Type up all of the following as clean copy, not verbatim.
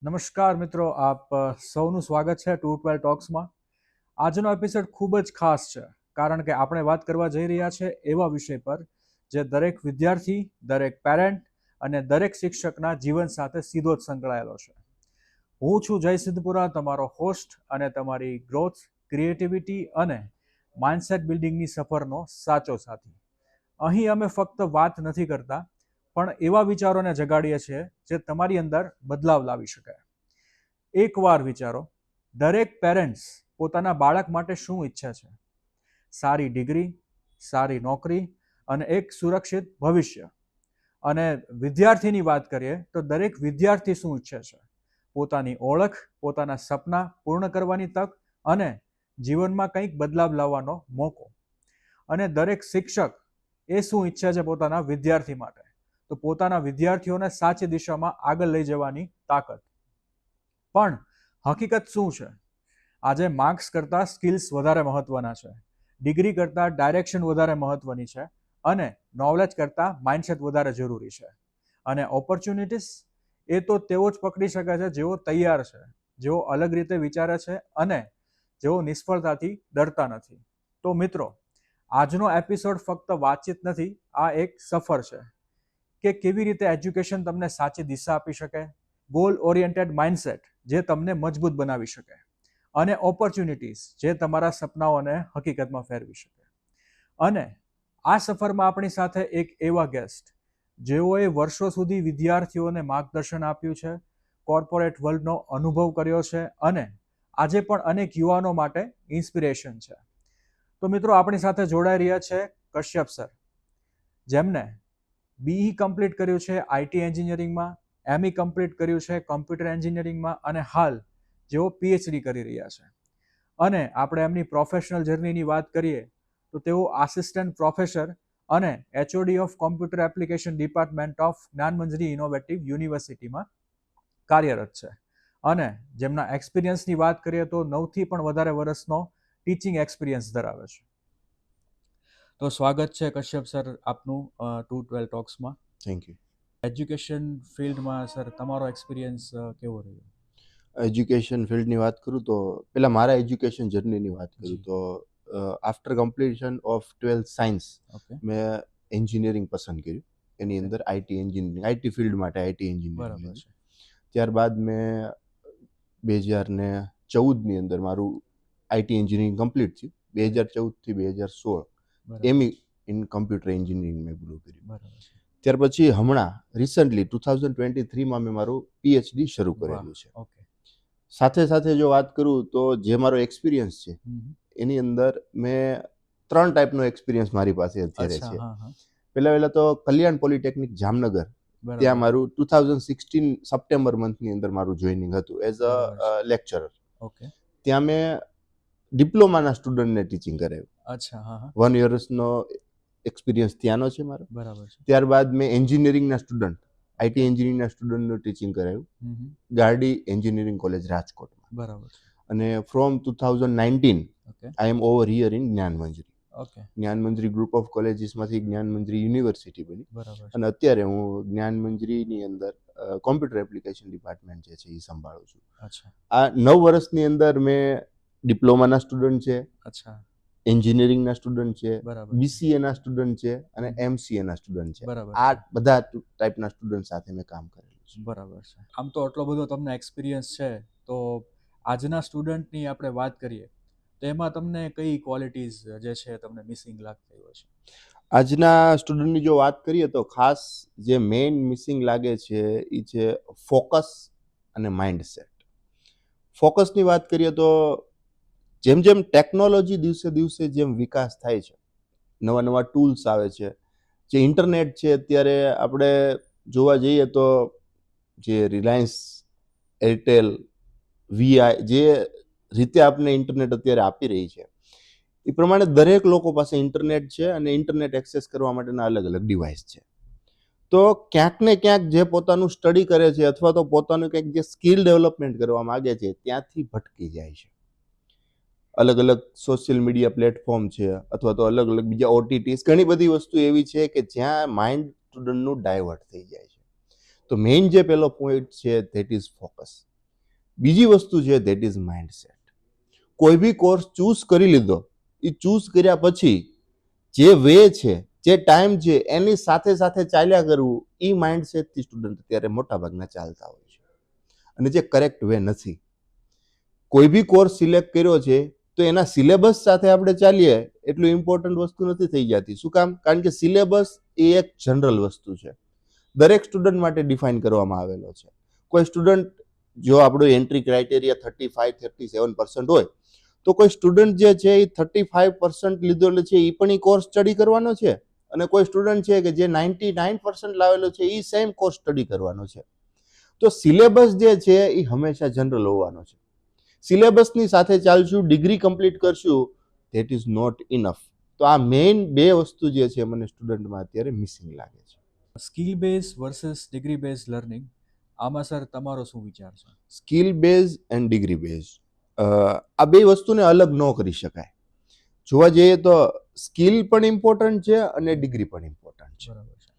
નમસ્કાર મિત્રો, આપ સૌનું સ્વાગત છે 212 ટોક્સમાં. આજનો એપિસોડ ખૂબ જ ખાસ છે કારણ કે આપણે વાત કરવા જઈ રહ્યા છે એવા વિષય પર જે દરેક વિદ્યાર્થી, દરેક પેરેન્ટ અને દરેક શિક્ષકના જીવન સાથે સીધો જ સંકળાયેલો છે. હું છું જય સિદ્ધપુરા, તમારો હોસ્ટ અને તમારી ગ્રોથ, ક્રિએટિવિટી અને માઇન્ડસેટ બિલ્ડિંગની સફરનો સાચો સાથી. અહીં અમે ફક્ત વાત નથી કરતા, પણ એવા વિચારોને જગાડીએ છીએ જે તમારી અંદર બદલાવ લાવી શકે. એકવાર વિચારો, દરેક પેરેન્ટ્સ પોતાના બાળક માટે શું ઈચ્છે છે? સારી ડિગ્રી, સારી નોકરી અને એક સુરક્ષિત ભવિષ્ય. અને વિદ્યાર્થીની વાત કરીએ તો દરેક વિદ્યાર્થી શું ઈચ્છે છે? પોતાની ઓળખ, પોતાના સપના પૂર્ણ કરવાની તક અને જીવનમાં કંઈક બદલાવ લાવવાનો મોકો. અને દરેક શિક્ષક એ શું ઈચ્છે છે પોતાના વિદ્યાર્થી માટે? તો પોતાના વિદ્યાર્થીઓને સાચી દિશામાં આગળ લઈ જવાની તાકાત. પણ હકીકત શું છે? આજે માર્ક્સ કરતાં સ્કિલ્સ વધારે મહત્વના છે, ડિગ્રી કરતાં ડાયરેક્શન વધારે મહત્વની છે અને નોલેજ કરતાં માઇન્ડસેટ વધારે જરૂરી છે. અને ઓપોર્ચ્યુનિટીઝ એ તો તેઓ જ પકડી શકે છે જેઓ તૈયાર છે, જેઓ અલગ રીતે વિચારે છે અને જેઓ નિષ્ફળતાથી ડરતા નથી. તો મિત્રો, આજનો એપિસોડ ફક્ત વાતચીત નથી, આ એક સફર છે કે કેવી રીતે એજ્યુકેશન તમને સાચી દિશા આપી શકે, ગોલ ઓરિએન્ટેડ માઇન્ડસેટ જે તમને મજબૂત બનાવી શકે, અને ઓપોર્ચ્યુનિટીઝ જે તમારા સપનાઓને હકીકતમાં ફેરવી શકે. અને આ સફરમાં આપણી સાથે એક એવા ગેસ્ટ જેઓએ વર્ષો સુધી વિદ્યાર્થીઓને માર્ગદર્શન આપ્યું છે, કોર્પોરેટ વર્લ્ડનો અનુભવ કર્યો છે અને આજે પણ અનેક યુવાનો માટે ઇન્સ્પિરેશન છે. તો મિત્રો, આપણી સાથે જોડાઈ રહ્યા છે કશ્યપ સર, જેમને બીઈ કમ્પ્લીટ કર્યું છે આઈટી એન્જિનિયરિંગમાં, એમઈ કમ્પ્લીટ કર્યું છે કોમ્પ્યુટર એન્જિનિયરિંગમાં અને હાલ જેઓ પીએચડી કરી રહ્યા છે. અને આપણે એમની પ્રોફેશનલ જર્નીની વાત કરીએ તો તેઓ આસિસ્ટન્ટ પ્રોફેસર અને HOD of computer application department of Gyanmanjari innovative યુનિવર્સિટીમાં કાર્યરત છે. અને જેમના એક્સપિરિયન્સની વાત કરીએ તો 9થી પણ વધારે વર્ષનો ટીચિંગ એક્સપિરિયન્સ ધરાવે છે. તો સ્વાગત છે કશ્યપ સર આપનું 212 ટોક્સમાં. Thank you. એજ્યુકેશન ફિલ્ડમાં સર તમારો એક્સપિરિયન્સ કેવો રહ્યો? એજ્યુકેશન ફિલ્ડની વાત કરું તો પહેલાં મારા એજ્યુકેશન જર્નીની વાત કરું તો after completion of 12th science મેં એન્જિનિયરિંગ પસંદ કર્યું. એની અંદર આઈટી એન્જિનિયરિંગ, આઈટી ફિલ્ડ માટે આઈટી એન્જિનિયરિંગ. બરાબર છે. ત્યારબાદ મેં 2014ની અંદર મારું આઈટી એન્જિનિયરિંગ કમ્પ્લીટ થયું. 2014થી 2016 એમઈ ઇન કમ્પ્યુટર એન્જિનિયરિંગ મેં પૂરું કર્યું. બરાબર છે. ત્યાર પછી હમણાં રિસન્ટલી 2023માં મેં મારું પીએચડી શરૂ કરેલું છે. ઓકે. સાથે સાથે જો વાત કરું તો જે મારો એક્સપિરિયન્સ છે એની અંદર મેં 3 ટાઈપનો એક્સપિરિયન્સ મારી પાસે અત્યારે છે. પહેલા તો કલ્યાણ પોલિટેકનિક જામનગર, ત્યાં મારું 2016 સપ્ટેમ્બર મંથની અંદર મારું જોઈનિંગ હતું એઝ અ લેક્ચરર. ઓકે. ત્યાં મેં ડિપ્લોમાના સ્ટુડન્ટને ટીચિંગ કરાવ્યું. અચ્છા. 1 યર્સનો એક્સપિરિયન્સ ત્યાંનો છે મારો. બરાબર છે. ત્યારબાદ મેં એન્જિનિયરિંગના સ્ટુડન્ટ, આઈટી એન્જિનિયરિંગના સ્ટુડન્ટનું ટીચિંગ કરાવ્યું ગાર્ડી એન્જિનિયરિંગ કોલેજ રાજકોટમાં. બરાબર છે. અને from 2019 I am over here in Gyanmanjari. Okay. Gyanmanjari group of કોલેજીસમાંથી જ્ઞાનમંજરી યુનિવર્સિટી બની. બરાબર છે. અને અત્યારે હું જ્ઞાનમંજરીની અંદર કોમ્પ્યુટર એપ્લિકેશન ડિપાર્ટમેન્ટ જે છે એ સંભાળું છું. અચ્છા. આ 9 વર્ષની અંદર મેં ડિપ્લોમાના સ્ટુડન્ટ છે, અચ્છા, એન્જિનિયરિંગના સ્ટુડન્ટ છે, બરાબર. બીસીએના સ્ટુડન્ટ છે અને એમસીએના સ્ટુડન્ટ છે. બરાબર. આ બધા ટાઈપના સ્ટુડન્ટ સાથે મેં કામ કરેલું છે. બરાબર છે. આમ તો આટલો બધો તમને એક્સપિરિયન્સ છે, તો આજના સ્ટુડન્ટની આપણે વાત કરીએ તો એમાં તમને કઈ ક્વોલિટીઝ જે છે તમને મિસિંગ લાગતી હોય છે? આજના સ્ટુડન્ટની જો વાત કરીએ તો ખાસ જે મેઇન મિસિંગ લાગે છે એ છે ફોકસ અને માઇન્ડસેટ. ફોકસની વાત કરીએ તો જેમ જેમ ટેકનોલોજી દિવસે દિવસે જેમ વિકાસ થાય છે, નવા નવા ટૂલ્સ આવે છે, જે ઇન્ટરનેટ છે અત્યારે આપણે જોવા જઈએ તો જે રિલાયન્સ, એરટેલ, વીઆઈ જે રીતે આપણે ઇન્ટરનેટ અત્યારે આપી રહી છે એ પ્રમાણે દરેક લોકો પાસે ઇન્ટરનેટ છે અને ઇન્ટરનેટ એક્સેસ કરવા માટેના અલગ અલગ ડિવાઇસ છે. તો ક્યાંક ને ક્યાંક જે પોતાનું સ્ટડી કરે છે અથવા તો પોતાનું કંઈક જે સ્કિલ ડેવલપમેન્ટ કરવા માગે છે ત્યાંથી ભટકી જાય છે. અલગ અલગ સોશિયલ મીડિયા પ્લેટફોર્મ છે અથવા તો અલગ અલગ બીજા ઓટીટીસ, ઘણી બધી વસ્તુ એવી છે કે જ્યાં માઇન્ડ સ્ટુડન્ટનું ડાયવર્ટ થઈ જાય છે. તો મેઇન જે પહેલો પોઈન્ટ છે ધેટ ઇઝ ફોકસ. બીજી વસ્તુ છે ધેટ ઇઝ માઇન્ડસેટ. કોઈ બી કોર્સ ચૂઝ કરી લીધો, એ ચૂઝ કર્યા પછી જે વે છે, જે ટાઈમ છે, એની સાથે સાથે ચાલ્યા કરવું, એ માઇન્ડસેટથી સ્ટુડન્ટ અત્યારે મોટાભાગના ચાલતા હોય છે, અને જે કરેક્ટ વે નથી. કોઈ બી કોર્સ સિલેક્ટ કર્યો છે તો એના સિલેબસ સાથે આપણે ચાલીએ એટલું ઇમ્પોર્ટન્ટ વસ્તુ નથી થઈ જતી. શું કામ? કારણ કે સિલેબસ એ એક જનરલ વસ્તુ છે, દરેક સ્ટુડન્ટ માટે ડિફાઇન કરવામાં આવેલો છે. કોઈ સ્ટુડન્ટ, જો આપણું એન્ટ્રી ક્રાઇટેરિયા 35-37% હોય, તો કોઈ સ્ટુડન્ટ જે છે એ 35% લીધેલો છે એ પણ એ કોર્સ સ્ટડી કરવાનો છે, અને કોઈ સ્ટુડન્ટ છે કે જે 99% લાવેલો છે એ સેમ કોર્સ સ્ટડી કરવાનો છે. તો સિલેબસ જે છે એ હંમેશા જનરલ હોવાનો છે. સિલેબસની સાથે ચાલશું, ડિગ્રી કમ્પ્લીટ કરશું, ધેટ ઇઝ નોટ ઇનફ. તો આ મેઇન બે વસ્તુ જે છે મને સ્ટુડન્ટમાં અત્યારે મિસિંગ લાગે છે. Skill base versus degree base learning, આમાં સર તમારો શું વિચાર છે? Skill base and degree base, આ બે વસ્તુને અલગ ન કરી શકાય. જોવા જઈએ તો સ્કિલ પણ ઇમ્પોર્ટન્ટ છે અને ડિગ્રી પણ ઇમ્પોર્ટન્ટ છે. બરાબર છે.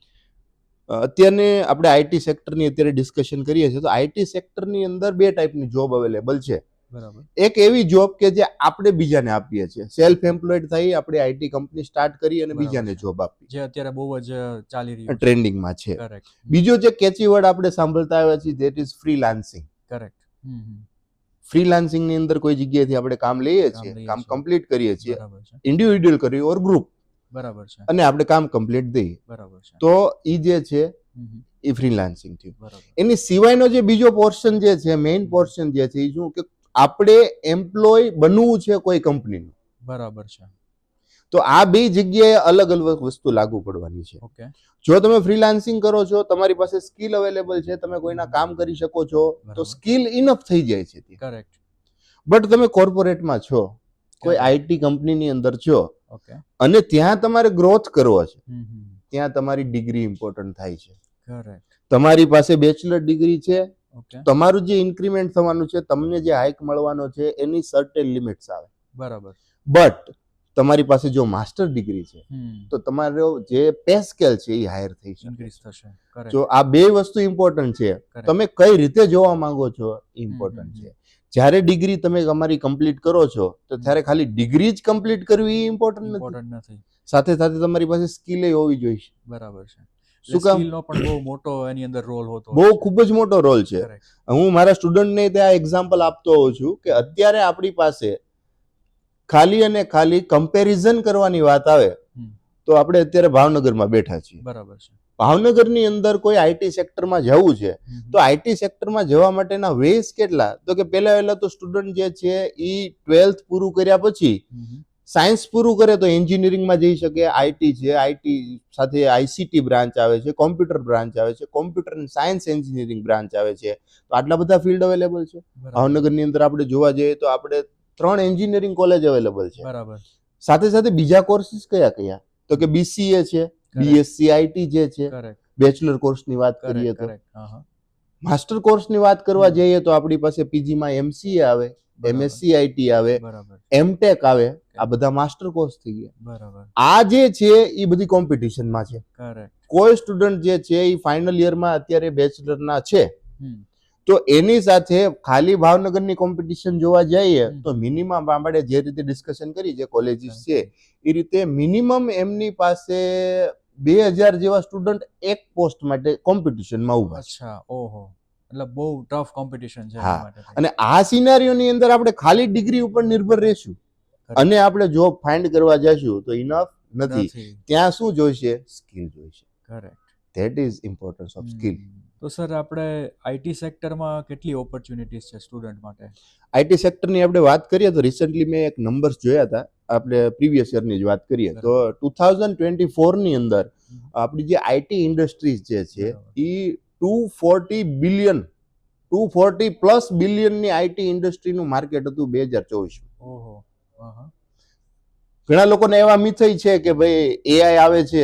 અત્યારને આપણે આઈટી સેક્ટરની અત્યારે ડિસ્કશન કરીએ છીએ, તો આઈટી સેક્ટરની અંદર બે ટાઈપની જોબ અવેલેબલ છે. બરાબર. એક એવી જોબ કે જે આપણે બીજાને આપીએ છીએ, સેલ્ફ એમ્પ્લોયડ થઈ આપણે આઈટી કંપની સ્ટાર્ટ કરી અને બરાબર બીજાને છે. જોબ આપી, જે અત્યારે બહુ જ ચાલી રહ્યું છે. ટ્રેન્ડિંગમાં છે. કરેક્ટ. બીજો જે કેચી વર્ડ આપણે સાંભળતા આવ્યા છીએ, ધેટ ઇઝ ફ્રીલાન્સિંગ. કરેક્ટ. ફ્રીલાન્સિંગની અંદર કોઈ જગ્યાએથી આપણે કામ લઈએ કામ છીએ, લઈએ કામ છીએ. કમ્પ્લીટ કરીએ છીએ, બરાબર છે. ઇન્ડિવિડ્યુઅલ કરીએ ઓર ગ્રુપ, બરાબર છે. અને આપણે કામ કમ્પ્લીટ દઈએ, બરાબર છે. તો એ જે છે હમ. એ ફ્રીલાન્સિંગ થયું. બરાબર. એની સિવાયનો જે બીજો પોર્શન જે છે, મેઇન પોર્શન જે છે, એ શું કે આપણે એમ્પ્લોય બનવું છે કોઈ કંપનીનું. બરાબર છે. તો આ બે જગ્યાએ અલગ અલગ વસ્તુ લાગુ પડવાની છે. ઓકે. જો તમે ફ્રીલાન્સિંગ કરો છો, તમારી પાસે સ્કિલ અવેલેબલ છે, તમે કોઈના કામ કરી શકો છો, તો બરાબર. સ્કિલ ઇનફ થઈ જાય છે. કરેક્ટ. બટ તમે કોર્પોરેટમાં છો, કોઈ Correct. આઈટી કંપનીની અંદર છો, ઓકે. અને ત્યાં તમારે ગ્રોથ કરવો છે, હમ. ત્યાં તમારી ડિગ્રી ઇમ્પોર્ટન્ટ થાય છે. કરેક્ટ. તમારી પાસે બેચલર ડિગ્રી છે, ઓકે. તમારું જે ઇન્ક્રીમેન્ટ થવાનું છે, તમને જે હાઇક મળવાનો છે, એની સર્ટેન લિમિટ્સ આવે. બરાબર. બટ તમારી પાસે જો માસ્ટર ડિગ્રી છે, હમ. તો તમારો જે પે સ્કેલ છે એ હાયર થઈ શકે. ઇન્ક્રીઝ થશે. કરેક્ટ. જો આ બે વસ્તુ ઇમ્પોર્ટન્ટ છે, Correct. તમે કઈ રીતે જોવા માંગો છો ઇમ્પોર્ટન્ટ છે. જ્યારે ડિગ્રી તમે તમારી કમ્પ્લીટ કરો છો, તો ત્યારે ખાલી ડિગ્રી જ કમ્પ્લીટ કરવી એ ઇમ્પોર્ટન્ટ નથી. ઇમ્પોર્ટન્ટ નથી. સાથે સાથે તમારી પાસે સ્કિલ હોવી જોઈએ. બરાબર છે. શું કામ? સ્કિલનો પણ બહુ મોટો એની અંદર રોલ હોતો બહુ હોય છે. ખૂબ જ મોટો રોલ છે. Correct. હું મારા સ્ટુડન્ટને ત્યાં એક્ઝામ્પલ આપતો હોઉં છું કે અત્યારે આપણી પાસે ખાલી અને ખાલી કમ્પેરિઝન કરવાની વાત આવે, હમ. તો આપણે અત્યારે ભાવનગરમાં બેઠા છીએ. બરાબર છે. ભાવનગરની અંદર કોઈ આઈટી સેક્ટરમાં જવું છે, હમ. તો આઈટી સેક્ટરમાં જવા માટેના વેઝ કેટલા? તો કે પહેલા તો સ્ટુડન્ટ જે છે એ 12th પૂરું કર્યા પછી હમ. સાયન્સ પૂરું કરે તો એન્જિનિયરિંગમાં જઈ શકે. આઈટી છે, આઈટી સાથે આઈસીટી બ્રાન્ચ આવે છે, કોમ્પ્યુટર બ્રાન્ચ આવે છે, computer and science engineering branch આવે છે. તો આટલા બધા ફિલ્ડ અવેલેબલ છે. બરાબર. ભાવનગરની અંદર આપણે જોવા જઈએ તો આપણે 3 એન્જિનિયરિંગ કોલેજ અવેલેબલ છે. બરાબર. સાથે સાથે બીજા કોર્સીસ કયા કયા? તો કે બીસીએ છે, બીએસસી આઈટી જે છે, કરેક્ટ. બેચલર કોર્સની વાત કરીએ તો. કરેક્ટ. હા હા. માસ્ટર કોર્સની વાત કરવા જઈએ તો આપણી પાસે પીજીમાં એમસીએ આવે, એમએસસી આઈટી આવે, બરાબર. એમટેક આવે. આ બધા માસ્ટર કોર્સ થઈ ગયા. બરાબર. આ જે છે એ બધી કોમ્પિટિશનમાં છે. કરેક્ટ. કોઈ સ્ટુડન્ટ જે છે એ ફાઇનલ યરમાં અત્યારે બેચલરના છે, હમ. તો એની સાથે ખાલી ભાવનગરની કોમ્પિટિશન જોવા જઈએ તો મિનિમમ આપણે જે રીતે ડિસ્કશન કરી, જે કોલેજીસ છે એ રીતે મિનિમમ એમની પાસે 2000 જેવા સ્ટુડન્ટ એક પોસ્ટ માટે કોમ્પિટિશનમાં ઊભા છે. અચ્છા. ઓહો. એટલે બહુ ટફ કોમ્પિટિશન છે હા. એના માટે. અને આ સિનારીઓની અંદર આપણે ખાલી ડિગ્રી ઉપર નિર્ભર રહેશું અને આપણે જોબ ફાઇન્ડ કરવા જઈશું તો ઇનફ નથી. ત્યાં શું જોઈશે? સ્કિલ જોઈશે. Correct. That is importance of skill. તો સર આપણે આઈટી સેક્ટરમાં કેટલી ઓપોર્ચ્યુનિટીઝ છે સ્ટુડન્ટ માટે? આઈટી સેક્ટરની આપણે વાત કરીએ તો રિસન્ટલી મેં એક નંબર્સ જોયા હતા. આપણે પ્રીવિયસ યરની જ વાત કરીએ તો 2024ની અંદર આપણી જે આઈટી ઇન્ડસ્ટ્રીઝ જે છે એ 240 બિલિયનની આઈટી ઇન્ડસ્ટ્રીનું માર્કેટ હતું 2024. ઓહો. ઘણા લોકોને એવા મિથય છે કે ભાઈ એઆઈ આવે છે,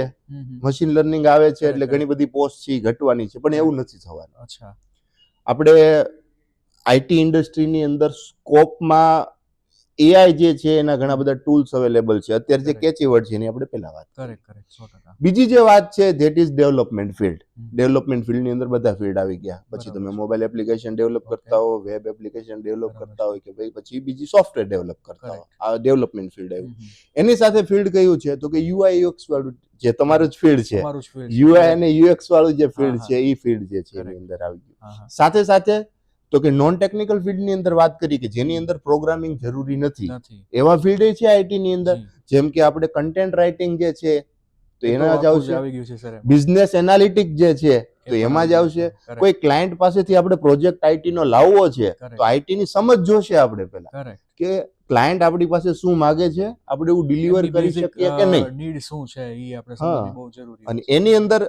મશીન લર્નિંગ આવે છે, એટલે ઘણી બધી પોસ્ટ છે ઘટવાની છે, પણ એવું નથી થવાનું. અચ્છા. આપણે આઈટી ઇન્ડસ્ટ્રીની અંદર સ્કોપમાં એઆઈ જે છે એના ઘણા બધા ટૂલ્સ અવેલેબલ છે. અત્યારે જે Correct. કેચી વર્ડ છે એની આપણે પહેલા વાત કરી. કરેક્ટ 100%. બીજી જે વાત છે that is development field. Development ફિલ્ડની અંદર બધા ફિલ્ડ આવી ગયા. પછી બરાબર તમે છે. Mobile application develop Okay. કરતા હો, વેબ એપ્લિકેશન ડેવલપ બરાબર કરતા છે. હોય કે ભાઈ પછી બીજી સોફ્ટવેર ડેવલપ કરતા હો. Correct. આ ડેવલપમેન્ટ ફિલ્ડ આવ્યું. એની સાથે ફિલ્ડ કયું છે તો કે યુઆઈ યુએક્સ વાળું જે તમારું જ ફિલ્ડ છે. તમારું જ field છે. યુઆઈ અને યુએક્સ વાળું જે ફિલ્ડ હા, છે એ ફિલ્ડ જે છે એની Correct. અંદર આવી ગયું. હા, હા. સાથે સાથે તો કે નોન ટેકનિકલ ફિલ્ડની અંદર વાત કરી કે જેની અંદર પ્રોગ્રામિંગ જરૂરી નથી નથી. એવા ફિલ્ડ છે આઈટી ની અંદર. જી. જેમ કે આપણે કન્ટેન્ટ રાઇટિંગ જે છે તો એ તો એના જ આખું જ આવશે. આવી ગયું છે સર એમાં. બિઝનેસ એનાલિટિક જે છે એ તો પણ એમાં આવી જ ગયું આવશે. છે. Correct. કોઈ ક્લાયન્ટ પાસેથી આપણે પ્રોજેક્ટ આઈટી નો લાવવો છે Correct. તો આઈટી ની સમજ જોશે આપણે પહેલા Correct. કે ક્લાયન્ટ આપણી પાસે શું માગે છે, આપણે એવું ડિલિવર એમની કરી basic, શકીએ કે નહીં. need શું છે એ આપણે હા. સમજવી બહુ જરૂરી અને હોય છે. એની અંદર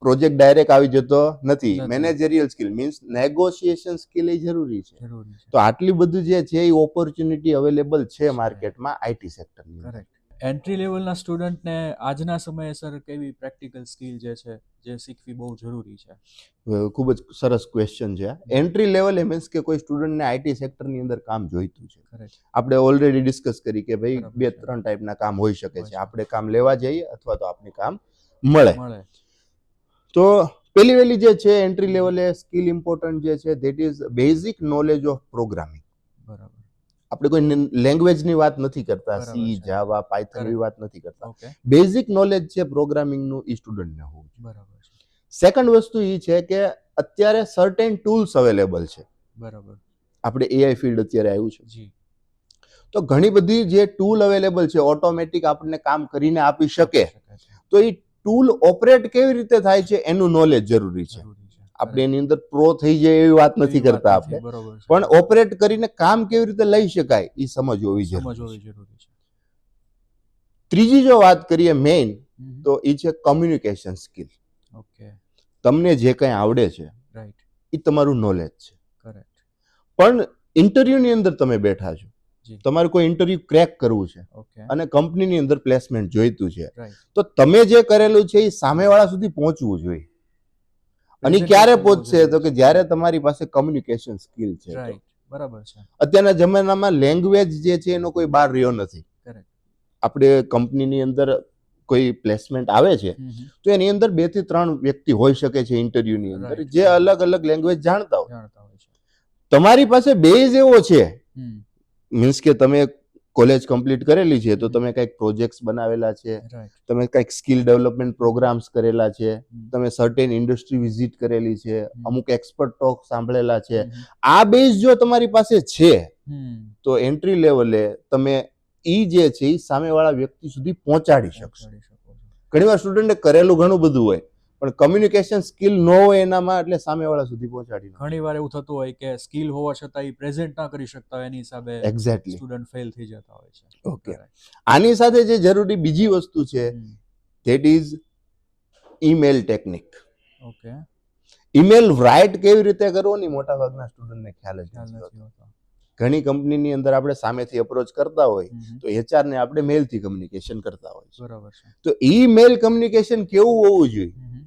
પ્રોજેક્ટ ડાયરેક્ટ આવી જતો નથી. નથી. Managerial skill means negotiation skill એ જરૂરી છે. જરૂરી છે. તો આટલી બધું જે છે એ ઓપોર્ચ્યુનિટી અવેલેબલ છે છે. માર્કેટમાં આઈટી સેક્ટરની અંદર. કરેક્ટ. એન્ટ્રી લેવલના સ્ટુડન્ટને આજના સમયે સર કેવી પ્રેક્ટિકલ સ્કિલ જે છે જે શીખવી બહુ જરૂરી છે? ખૂબ જ સરસ ક્વેશ્ચન છે. એન્ટ્રી લેવલ એ મીન્સ કે કોઈ સ્ટુડન્ટને આઈટી સેક્ટરની અંદર કામ જોઈતું છે. કરેક્ટ. આપણે ઓલરેડી ડિસ્કસ કરી કે ભાઈ બરાબર બે છે. ત્રણ ટાઈપના કામ હોઈ શકે હોય છે. છે. આપણે કામ લેવા જઈએ અથવા તો આપણે કામ મળે. મળે. તો પેલી વેલી જે છે એન્ટ્રી લેવલે સ્કિલ ઇમ્પોર્ટન્ટ જે છે that is basic knowledge of programming. બરાબર. આપણે કોઈ લેંગ્વેજની વાત નથી કરતા, બરાબર સી, છે. જાવા, પાયથન Correct. એવી વાત નથી કરતા. ઓકે. બેઝિક નોલેજ છે પ્રોગ્રામિંગનું એ સ્ટુડન્ટને હોવું જોઈએ. બરાબર છે. સેકન્ડ વસ્તુ એ છે કે અત્યારે સર્ટેન ટૂલ્સ અવેલેબલ છે. બરાબર. આપણે એઆઈ ફિલ્ડ અત્યારે આવ્યું છે જી. તો ઘણી બધી જે ટૂલ અવેલેબલ છે ઓટોમેટિક આપણને કામ કરીને આપી શકે. શકાય છે. તો એ ટૂલ ઓપરેટ કેવી રીતે થાય છે એનું નોલેજ જરૂરી છે. જરૂરી છે. આપણે એની અંદર પ્રો થઈ જાય એવી વાત નથી એવી વાત કરતા નથી. આપણે, બરોબર છે. પણ ઓપરેટ કરીને કામ કેવી રીતે લઈ શકાય એ સમજ હોવી સમજ જરૂરી હોવી છે. જરૂરી છે. ત્રીજી જો વાત કરીએ મેઇન હમ. તો એ છે કમ્યુનિકેશન સ્કિલ. ઓકે. તમને જે કંઈ આવડે છે રાઈટ. એ તમારું નોલેજ છે. કરેક્ટ. પણ ઇન્ટરવ્યુની અંદર તમે બેઠા છો, જી. તમારે કોઈ ઇન્ટરવ્યુ ક્રેક કરવું છે ઓકે. અને કંપનીની અંદર પ્લેસમેન્ટ જોઈતું છે, રાઈટ. તો તમે જે કરેલું છે એ સામેવાળા સુધી પહોંચવું જોઈએ. અને ઈ Presentation ક્યારે બહુ પહોંચશે જરૂરી તો કે છે. જ્યારે તમારી પાસે કમ્યુનિકેશન સ્કિલ છે. તો રાઈટ. બરાબર છે. અત્યારના જમાનામાં લેંગ્વેજ જે છે એનો કોઈ બાર રહ્યો નથી. કરેક્ટ. આપણે કંપનીની અંદર કોઈ પ્લેસમેન્ટ આવે છે તો એની અંદર 2 થી 3 વ્યક્તિ હોઈ શકે છે ઇન્ટરવ્યુની અંદર Right. જે અલગ અલગ લેંગ્વેજ જાણતા હોય. જાણતા હોય છે. તમારી પાસે બેઝ એવો છે હમ. મીન્સ કે તમે કોલેજ કમ્પ્લીટ કરેલી છે તો તમે કંઈક પ્રોજેક્ટ્સ બનાવેલા છે, રાઈટ. તમે કંઈક સ્કિલ ડેવલપમેન્ટ પ્રોગ્રામ્સ કરેલા છે, હમ. તમે સર્ટેન ઇન્ડસ્ટ્રી વિઝિટ કરેલી છે, અમુક એક્સપર્ટ ટોક સાંભળેલા છે. હમ. આ બેઝ જો તમારી પાસે છે હમ. તો એન્ટ્રી લેવલે તમે ઈ જે છે એ સામેવાળા વ્યક્તિ સુધી પહોંચાડી શકશો. પહોંચાડી શકો છો. ઘણીવાર સ્ટુડન્ટે કરેલું ઘણું બધું હોય પણ કમ્યુનિકેશન સ્કિલ ન હોય એનામાં એટલે સામેવાળા સુધી પહોંચાડી ન ઘણી વાર એવું થતું હોય કે સ્કિલ હોવા છતાં એ પ્રેઝન્ટ ના કરી શકતા હોય, એની હિસાબે એક્ઝેક્ટલી. સ્ટુડન્ટ ફેલ થઈ જતા હોય છે. ઓકે. Correct. આની સાથે જે જરૂરી બીજી વસ્તુ છે hmm. That is email technique. Okay. Email write કેવી રીતે કરવો ની મોટા ભાગના સ્ટુડન્ટને ખ્યાલ જ ખ્યાલ નથી હોતો. નથી હોતો. ઘણી કંપનીની અંદર આપણે સામેથી અપ્રોચ કરતા હોય હમ. તો એચઆર ને આપણે મેલથી કમ્યુનિકેશન કરતા હોય છે. બરાબર છે. તો ઈ મેલ કમ્યુનિકેશન કેવું હોવું જોઈએ? હમ.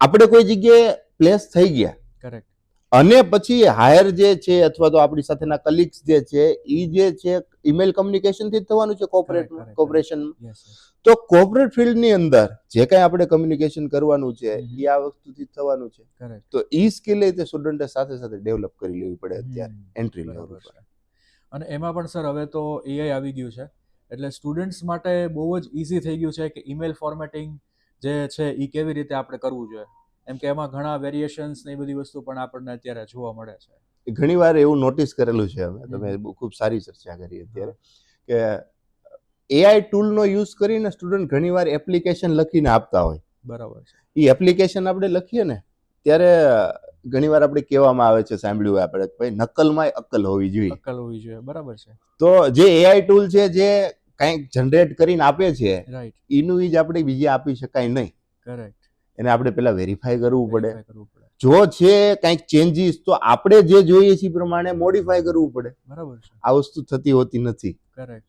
આપણે કોઈ જગ્યાએ પ્લેસ થઈ ગયા કરેક્ટ. અને પછી હાયર જે છે અથવા તો આપણી સાથેના કલીગ્સ જે છે ઈ જે છે ઈમેલ કમ્યુનિકેશન થી જ થવાનું છે correct. કોર્પોરેશન. Yes yes. તો કોર્પોરેટ ફિલ્ડની અંદર જે કાંઈ આપણે કમ્યુનિકેશન કરવાનું છે એ આ વસ્તુથી જ થવાનું છે. કરેક્ટ. તો ઈ સ્કિલ એ તે સ્ટુડન્ટે સાથે સાથે ડેવલપ કરી લેવી પડે અત્યારે એન્ટ્રી લેવલ બરાબર ઉપર. છે. અને એમાં પણ સર હવે તો એઆઈ આવી ગયું છે એટલે સ્ટુડન્ટ્સ માટે બહુ જ ઈઝી થઈ ગયું છે કે ઈમેલ ફોર્મેટિંગ જે છે એ કેવી રીતે આપણે કરવું જોઈએ, એમ કે એમાં ઘણા વેરિએશન્સ ને એ બધી વસ્તુ પણ આપણને અત્યારે જોવા મળે છે. ઘણી વાર એવું નોટિસ કરેલું છે અમે, તમે ખૂબ સારી ચર્ચા કરી અત્યારે કે એઆઈ ટૂલનો યુઝ કરીને સ્ટુડન્ટ ઘણીવાર એપ્લિકેશન લખીને આપતા હોય. બરાબર છે. એ એપ્લિકેશન આપણે લખીએ ને ત્યારે ઘણીવાર આપણે કહેવામાં આવે છે, સાંભળ્યું હોય આપણે, ભાઈ નકલમાંય અક્કલ હોવી જોઈએ. અક્કલ હોવી જોઈએ. બરાબર છે. તો જે એઆઈ ટૂલ છે જે કંઈક જનરેટ કરીને આપે છે રાઈટ. એનું જ આપણે બીજે આપી શકાય નહીં. કરેક્ટ. એને આપણે પહેલા વેરીફાઈ કરવું પડે. Verify કરવું પડે. જો છે કંઈક ચેન્જીસ તો આપણે જે જોઈએ છે એ પ્રમાણે મોડિફાઈ કરવું પડે. બરાબર છે. આ વસ્તુ થતી હોતી નથી. કરેક્ટ.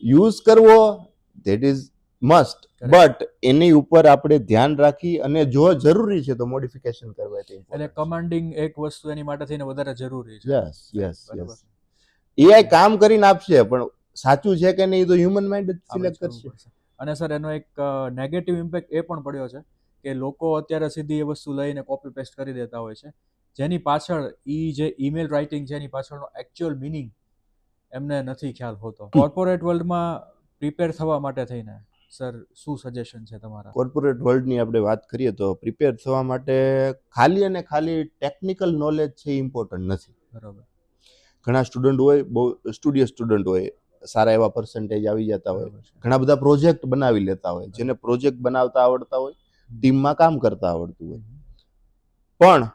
યુઝ કરવો that is must, Correct. But એની ઉપર આપણે ધ્યાન રાખી અને જો જરૂરી છે તો મોડિફિકેશન કરવા. એટલે કમાન્ડિંગ એક વસ્તુ એની માટે થઈને વધારે જરૂરી છે. યસ યસ બરાબર યસ. છે. એઆઈ કામ કરીને આપશે, પણ સાચું છે કે નહીં તો હ્યુમન માઇન્ડ જ આપણે જ સિલેક્ટ કરવું કરશે. પડશે. અને સર એનો એક નેગેટિવ ઇમ્પેક્ટ એ પણ પડ્યો છે કે લોકો અત્યારે સીધી એ વસ્તુ લઈને કોપી પેસ્ટ કરી દેતા હોય છે, જેની પાછળ જે ઈમેલ રાઇટિંગ છે એની પાછળનો એકચ્યુઅલ મિનિંગ એમને નથી ખ્યાલ હોતો. કોર્પોરેટ વર્લ્ડમાં પ્રિપેર થવા માટે થઈને સર શું સજેશન છે તમારા? કોર્પોરેટ વર્લ્ડની આપણે વાત કરીએ તો પ્રિપેર થવા માટે ખાલી અને ખાલી ટેકનિકલ નોલેજ છે એ ઇમ્પોર્ટન્ટ નથી. બરોબર. ઘણા સ્ટુડન્ટ હોય, બહુ સ્ટુડિયસ સ્ટુડન્ટ હોય, સારા એવા પર્સન્ટેજ આવી જતા હોય, બરોબર છે. ઘણા બધા પ્રોજેક્ટ બનાવી લેતા હોય, જેને પ્રોજેક્ટ બનાવતા આવડતા હોય, ટીમમાં કામ કરતા આવડતું હોય, પણ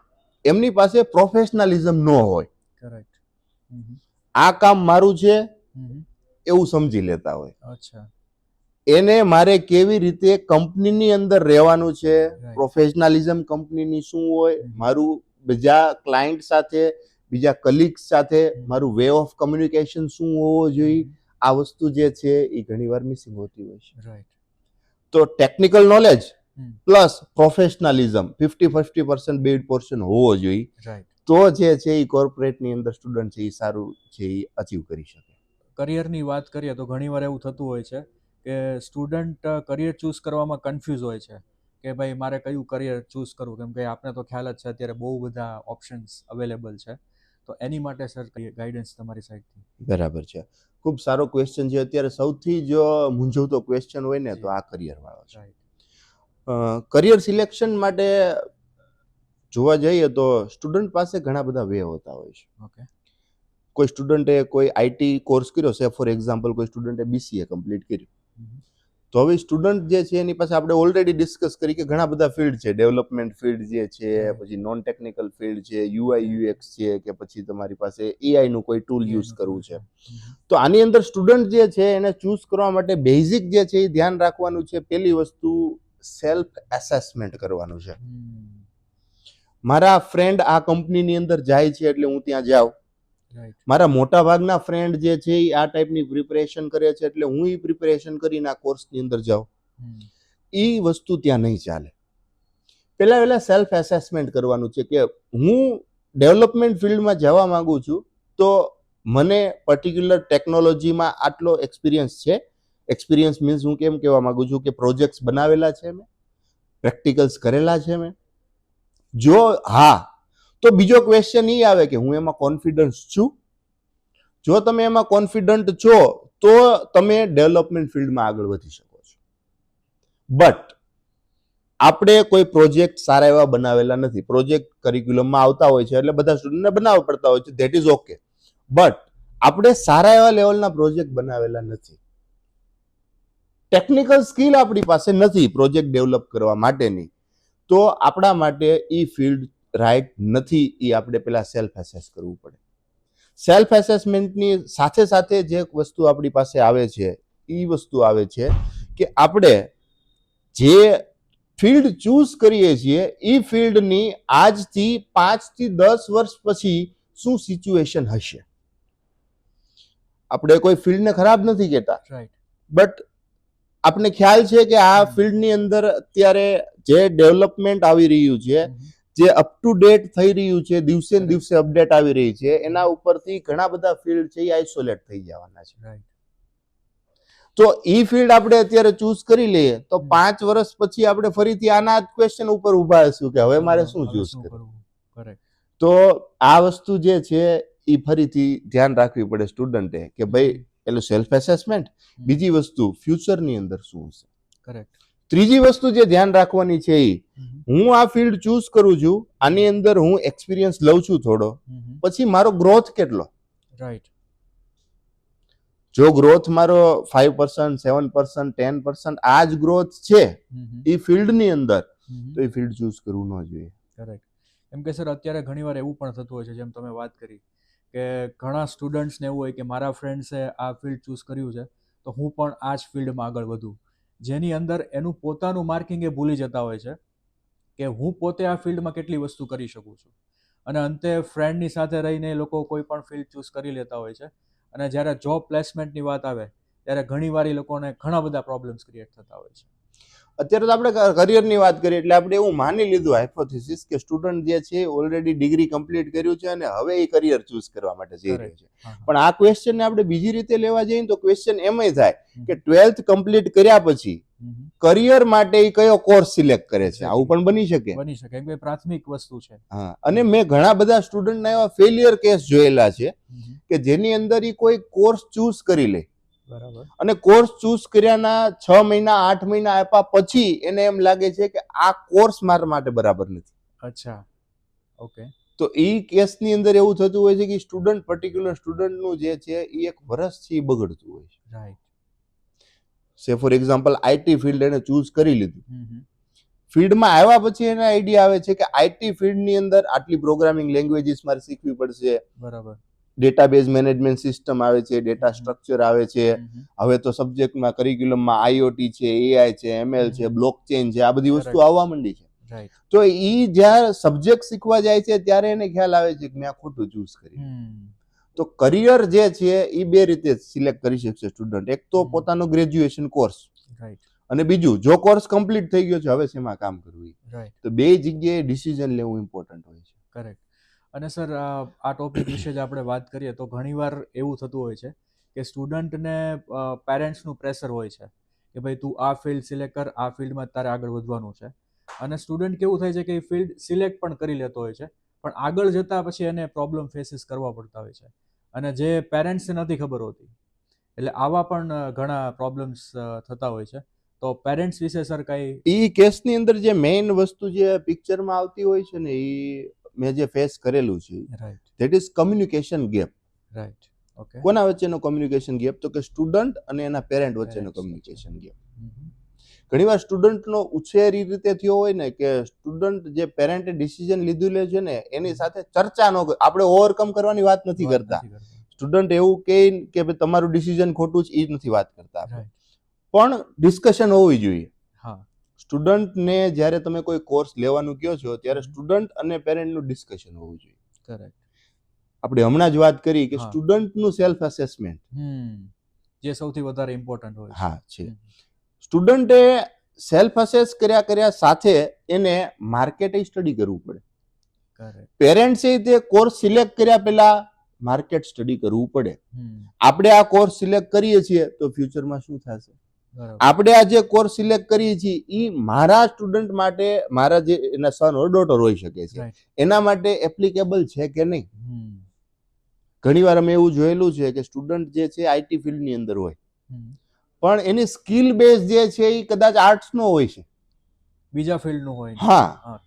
એમની પાસે પ્રોફેશનલિઝમ ન હોય. કરેક્ટ. આ કામ મારું છે એવું સમજી લેતા હોય. અચ્છા. એને મારે કેવી રીતે કંપનીની અંદર રહેવાનું છે, Right. પ્રોફેશનલિઝમ કંપનીની શું હોય, મારું બીજા ક્લાયન્ટ સાથે, બીજા કલીગ્સ સાથે મારું વે ઓફ કમ્યુનિકેશન શું હોવો જોઈએ, આ વસ્તુ જે છે એ ઘણીવાર મિસિંગ હોતી હોય છે. રાઈટ. તો technical knowledge plus professionalism 50-50% bed portion હોવો જોઈએ. રાઈટ. તો જે છે એ કોર્પોરેટની અંદર સ્ટુડન્ટ છે એ સારું છે એ અચીવ કરી શકે. કરિયરની વાત કરીએ તો ઘણીવાર એવું થતું હોય છે કે સ્ટુડન્ટ કરિયર ચૂઝ કરવામાં કન્ફ્યુઝ હોય છે કે ભાઈ મારે કયું કરિયર ચૂઝ કરવું, કેમ કે આપણે તો ખ્યાલ જ છે અત્યારે બહુ બધા ઓપ્શન્સ અવેલેબલ છે, તો એની માટે સર ગાઈડન્સ તમારી સાઈડથી. બરાબર છે, ખૂબ સારો ક્વેશ્ચન છે. અત્યારે સૌથી જો મૂંઝવતો ક્વેશ્ચન હોય ને તો આ કરિયર વાળો છે. કરિયર સિલેક્શન માટે જોવા જઈએ તો સ્ટુડન્ટ પાસે ઘણા બધા વે હોતા હોય છે. ઓકે. કોઈ સ્ટુડન્ટે કોઈ આઈટી કોર્સ કર્યો છે, ફોર એક્ઝામ્પલ કોઈ સ્ટુડન્ટે બીસીએ કમ્પ્લીટ કર્યું, તો હવે સ્ટુડન્ટ જે છે એની પાસે આપણે ઓલરેડી ડિસ્કસ કરી કે ઘણા બધા ફિલ્ડ છે, ડેવલપમેન્ટ ફિલ્ડ જે છે, પછી નોન ટેકનિકલ ફિલ્ડ છે, યુઆઈ યુએક્સ છે, કે પછી તમારી પાસે એઆઈ નું કોઈ ટૂલ યુઝ કરવું છે. તો આની અંદર સ્ટુડન્ટ જે છે એને ચૂઝ કરવા માટે બેઝિક જે છે એ ધ્યાન રાખવાનું છે. પહેલી વસ્તુ સેલ્ફ એસેસમેન્ટ કરવાનું છે. મારા ફ્રેન્ડ આ કંપનીની અંદર જાય છે એટલે હું ત્યાં જાઉં, મારા મોટા ભાગના ફ્રેન્ડ જે છે એ આ ટાઈપની પ્રિપેરેશન કરે છે એટલે હું એ પ્રિપેરેશન કરીને આ કોર્સની અંદર જાઉં, એ વસ્તુ ત્યાં નહીં ચાલે. પહેલા સેલ્ફ એસેસમેન્ટ કરવાનું છે કે હું ડેવલપમેન્ટ ફિલ્ડમાં જવા માંગુ છું તો મને પર્ટિક્યુલર ટેકનોલોજીમાં આટલો એક્સપિરિયન્સ છે. એક્સપિરિયન્સ મીન્સ હું કેમ કહેવા માંગુ છું કે પ્રોજેક્ટ્સ બનાવેલા છે મેં, પ્રેક્ટિકલ્સ કરેલા છે મેં. જો હા, તો બીજો ક્વેશ્ચન એ આવે કે હું એમાં કોન્ફિડન્સ છું. જો તમે એમાં કોન્ફિડન્ટ છો તો તમે ડેવલપમેન્ટ ફિલ્ડમાં આગળ વધી શકો છો. બટ આપણે કોઈ પ્રોજેક્ટ સારા એવા બનાવેલા નથી. પ્રોજેક્ટ કરિક્યુલમમાં આવતા હોય છે એટલે બધા સ્ટુડન્ટને બનાવવા પડતા હોય છે, ધેટ ઇઝ ઓકે. બટ આપણે સારા એવા લેવલના પ્રોજેક્ટ બનાવેલા નથી. ટેકનિકલ સ્કિલ આપણી પાસે નથી પ્રોજેક્ટ ડેવલપ કરવા માટેની, તો આપણા માટે એ ફિલ્ડ રાઈટ નથી. એ આપણે પેલા સેલ્ફ એસેસ કરવું પડે. સેલ્ફ એસેસમેન્ટની સાથે સાથે જે વસ્તુ આપણી પાસે આવે છે એ વસ્તુ આવે છે કે આપણે જે ફિલ્ડ ચૂઝ કરીએ છીએ એ ફિલ્ડની આજથી 5 થી 10 વર્ષ પછી શું સિચ્યુએશન હશે. આપણે કોઈ ફિલ્ડને ખરાબ નથી કહેતા, બટ આપણે ખ્યાલ છે કે આ ફિલ્ડની અંદર અત્યારે જે ડેવલપમેન્ટ આવી રહ્યું છે, જે અપ ટુ ડેટ થઈ રહ્યું છે, દિવસે ને દિવસે અપડેટ આવી રહી છે, એના ઉપરથી ઘણા બધા ફિલ્ડ છે એ આઇસોલેટ થઈ જવાના છે. તો એ ફિલ્ડ આપણે અત્યારે ચૂઝ કરી લઈએ તો 5 વર્ષ પછી આપણે ફરીથી આના જ ક્વેશ્ચન ઉપર ઊભા હશું કે હવે મારે શું ચૂઝ કરવું. તો આ વસ્તુ જે છે એ ફરીથી ધ્યાન રાખવી પડે સ્ટુડન્ટે કે ભાઈ પેલું સેલ્ફ એસેસમેન્ટ, બીજી વસ્તુ ફ્યુચરની અંદર શું છે. કરેક્ટ. ત્રીજી વસ્તુ જે ધ્યાન રાખવાની છે એ હું આ ફિલ્ડ ચૂઝ કરું છું, આની અંદર હું એક્સપિરિયન્સ લઉં છું થોડો, પછી મારો ગ્રોથ કેટલો. રાઈટ. જો ગ્રોથ મારો 5%, 7%, 10% આ જ ગ્રોથ છે એ ફિલ્ડની અંદર, તો એ ફિલ્ડ ચૂઝ કરવું ન જોઈએ. કરેક્ટ. એમ કે સર અત્યારે ઘણીવાર એવું પણ થતું હોય છે, જેમ તમે વાત કરી કે ઘણા સ્ટુડન્ટ્સને એવું હોય કે મારા ફ્રેન્ડ્સે આ ફિલ્ડ ચૂઝ કર્યું છે તો હું પણ આ જ ફિલ્ડમાં આગળ વધું, જેની અંદર એનું પોતાનું માર્કિંગ એ ભૂલી જતા હોય છે કે હું પોતે આ ફિલ્ડમાં કેટલી વસ્તુ કરી શકું છું. અને અંતે ફ્રેન્ડની સાથે રહીને એ લોકો કોઈ પણ ફિલ્ડ ચૂઝ કરી લેતા હોય છે, અને જ્યારે જોબ પ્લેસમેન્ટની વાત આવે ત્યારે ઘણીવાર એ લોકોને ઘણા બધા પ્રોબ્લેમ્સ ક્રિએટ થતા હોય છે. અત્યારે તો આપણે કરિયરની વાત કરીએ એટલે આપણે એવું માની લીધું હાઇપોથેસિસ કે સ્ટુડન્ટ જે છે ઓલરેડી ડિગ્રી કમ્પ્લીટ કર્યું છે અને હવે એ કરિયર ચૂઝ કરવા માટે જઈ રહ્યો છે. પણ આ ક્વેશ્ચનને આપણે બીજી રીતે લેવા જઈએ તો ક્વેશ્ચન એમય થાય કે 12th કમ્પ્લીટ કર્યા પછી કરિયર માટે એ કયો કોર્સ સિલેક્ટ કરે છે. આવું પણ બની શકે. બની શકે કે પ્રાથમિક વસ્તુ છે. હા, અને મેં ઘણા બધા સ્ટુડન્ટના એવા ફેલિયર કેસ જોયેલા છે કે જેની અંદર એ કોઈ કોર્સ ચૂઝ કરી લે બરાબર. અને કોર્સ ચૂઝ કર્યાના 6 મહિના 8 મહિના આપ્યા પછી એને એમ લાગે છે કે આ કોર્સ મારા માટે બરાબર નથી. અચ્છા, ઓકે. તો એ કેસની અંદર એવું થતું હોય છે કે સ્ટુડન્ટ પર્ટિક્યુલર સ્ટુડન્ટનું જે છે એ એક વર્ષથી બગડતું હોય છે. રાઈટ. સે ફોર એક્ઝામ્પલ આઈટી ફિલ્ડ એને ચૂઝ કરી લીધું. ફિલ્ડમાં આવ્યા પછી એને આઈડિયા આવે છે કે આઈટી ફિલ્ડની અંદર આટલી પ્રોગ્રામિંગ લેંગ્વેજીસ મારે શીખવી પડશે. બરાબર. ડેટાબેઝ મેનેજમેન્ટ સિસ્ટમ આવે છે, ડેટા સ્ટ્રક્ચર આવે છે. હવે તો સબ્જેક્ટમાં કરિક્યુલમમાં આઈઓટી છે, એઆઈ છે, એમએલ છે, બ્લોકચેન છે, આ બધી વસ્તુ આવવા માંડી છે. રાઈટ. તો ઈ જ્યારે સબ્જેક્ટ શીખવા જાય છે ત્યારે એને ખ્યાલ આવે છે કે મેં આ ખોટું ચૂઝ કર્યું. તો કરિયર જે છે એ બે રીતે સિલેક્ટ કરી શકશે સ્ટુડન્ટ. એક તો પોતાનો ગ્રેજ્યુએશન કોર્સ, રાઈટ, અને બીજું જો કોર્સ કમ્પ્લીટ થઈ ગયો છે હવે શેમાં કામ કરવું. રાઈટ. તો બે જગ્યાએ ડિસિઝન લેવું ઇમ્પોર્ટન્ટ હોય છે. કરેક્ટ. અને સર આ ટોપિક વિશે જ આપણે વાત કરીએ તો ઘણીવાર એવું થતું હોય છે કે સ્ટુડન્ટને પેરેન્ટ્સનું પ્રેશર હોય છે કે ભાઈ તું આ ફિલ્ડ સિલેક્ટ કર, આ ફિલ્ડમાં તારે આગળ વધવાનું છે. અને સ્ટુડન્ટ કેવું થાય છે કે એ ફિલ્ડ સિલેક્ટ પણ કરી લેતો હોય છે પણ આગળ જતાં પછી એને પ્રોબ્લેમ ફેસીસ કરવા પડતા હોય છે અને જે પેરેન્ટ્સને નથી ખબર હોતી. એટલે આવા પણ ઘણા પ્રોબ્લેમ્સ થતા હોય છે. તો પેરેન્ટ્સ વિશે સર કઈ ઈ કેસની અંદર જે મેઇન વસ્તુ જે પિક્ચરમાં આવતી હોય છે ને ઈ મેં જે ફેસ કરેલું છે, right, that is communication gap. Right, okay. કોના વચ્ચેનો કમ્યુનિકેશન ગેપ? તો કે સ્ટુડન્ટ અને એના પેરેન્ટ વચ્ચેનો કમ્યુનિકેશન ગેપ. ઘણીવાર સ્ટુડન્ટનો ઉછેર એ રીતે થયો હોય ને કે સ્ટુડન્ટ જે પેરેન્ટે ડિસિઝન લીધું લે છે ને એની સાથે ચર્ચા ન, આપણે ઓવરકમ કરવાની વાત નથી કરતા. સ્ટુડન્ટ એવું કહે કે ભાઈ તમારું ડિસિઝન ખોટું છે, એ નથી વાત કરતા. પણ ડિસ્કશન હોવી જોઈએ. હા. સ્ટુડન્ટને જ્યારે તમે કોઈ કોર્સ લેવાનું કહો છો ત્યારે સ્ટુડન્ટ અને પેરેન્ટનું ડિસ્કશન હોવું જોઈએ. કરેક્ટ. આપણે હમણાં જ વાત કરી કે સ્ટુડન્ટનું સેલ્ફ અસેસમેન્ટ જે સૌથી વધારે ઇમ્પોર્ટન્ટ હોય. હા છે. સ્ટુડન્ટે સેલ્ફ અસેસ કર્યા સાથે એને માર્કેટે સ્ટડી કરવું પડે. કરેક્ટ. પેરેન્ટ્સે તે કોર્સ સિલેક્ટ કર્યા પહેલા માર્કેટ સ્ટડી કરવું પડે. આપણે આ કોર્સ સિલેક્ટ કરીએ છીએ તો ફ્યુચરમાં શું થશે? આપણે આ જે કોર્સ સિલેક્ટ કરીએ છીએ એ મારા સ્ટુડન્ટ માટે, મારા જે એના સન ઓર ડોટર હોઈ શકે છે, એના માટે એપ્લિકેબલ છે કે નહીં. ઘણીવાર અમે એવું જોયેલું છે કે સ્ટુડન્ટ જે છે આઈટી ફિલ્ડની અંદર હોય પણ એની સ્કિલ બેઝ જે છે એ કદાચ આર્ટ્સનો હોય છે, બીજા ફિલ્ડનું હોય. હા,